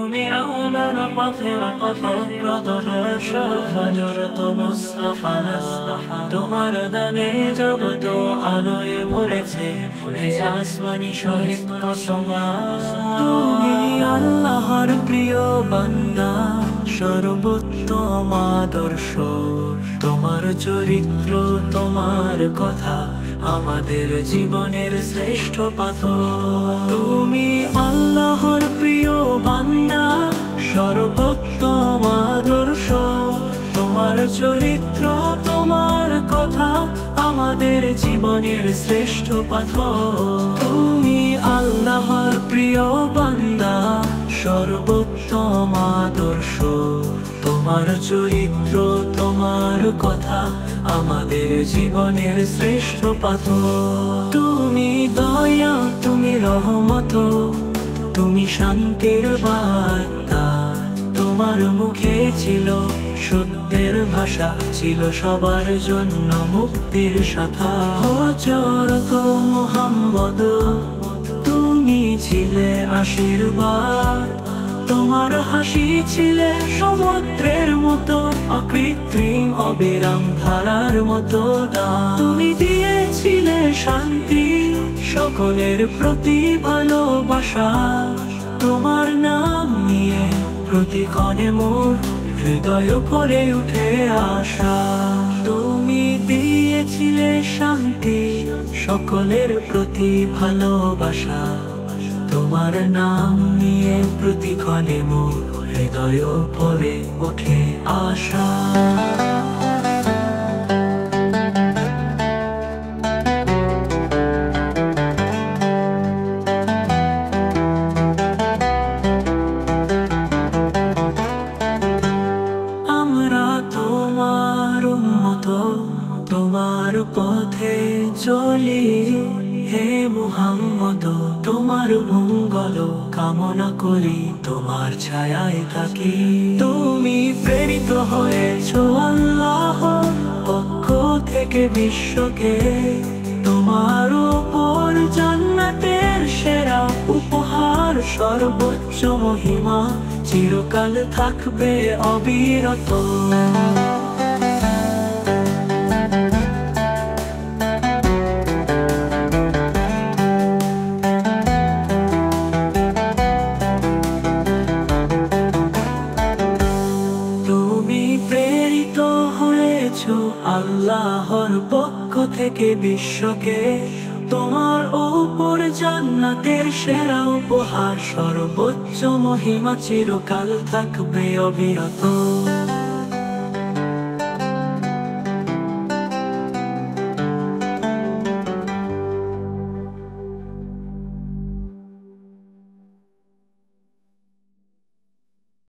তুমি আমার পথের পথপ্রদর্শক হযরত মুস্তাফা তোমার দানে জগৎ আলোয় ভরেছে আসমানি সহিত সমাজ। তুমি আল্লাহর প্রিয় বান্দা, সর্বোত্তম আদর্শ। তোমার চরিত্র, তোমার কথা আমাদের জীবনের শ্রেষ্ঠ পাথর। তুমি আল্লাহর প্রিয় বান্দা, সর্বোত্তম আদর্শ। তোমার চরিত্র, তোমার কথা আমাদের জীবনের শ্রেষ্ঠ পাথর। তুমি আল্লাহর প্রিয় বান্দা, সর্বোত্তম আদর্শ। তোমার চরিত্র, তোমার কথা আমাদের জীবনের শ্রেষ্ঠ পাথর। তুমি দয়া, তুমি রহমত, তুমি শান্তির বার্তা। তোমার মুখে ছিল সত্যের ভাষা, ছিল সবার জন্য মুক্তির শাখা। হযরত মুহাম্মদ, তুমি ছিলে আশীর্বাদ। তোমার হাসি ছিলে সমুদ্রের মতো অকৃত্রিম, অবিরাম ধারার মতো দান। তুমি দিয়েছিলে শান্তি, সকলের প্রতি ভালোবাসা। তোমার নাম নিয়ে প্রতিক্ষণে মোর হৃদয় ভরে উঠে আশা। তুমি দিয়েছিলে শান্তি, সকলের প্রতি ভালোবাসা। তোমার নাম নিয়ে প্রতিক্ষণে মোর হৃদয় ভরে ওঠে আশা। আমরা তোমার উম্মত, তোমার পথে চলি। হে মুহাম্মদ, তোমার মঙ্গল কামনা করি, তোমার ছায়ায় থাকি। তুমি প্রেরিত হয়েছ আল্লাহর পক্ষ থেকে বিশ্বকে। তোমার উপর জান্নাতের সেরা উপহার, সর্বোচ্চ মহিমা চিরকাল থাকবে অবিরত। আল্লাহর পক্ষ থেকে বিশ্বকে। তোমার উপর জান্নাতের সেরা উপহার, সর্বোচ্চ মহিমা চিরকাল থাকবে অবিরত।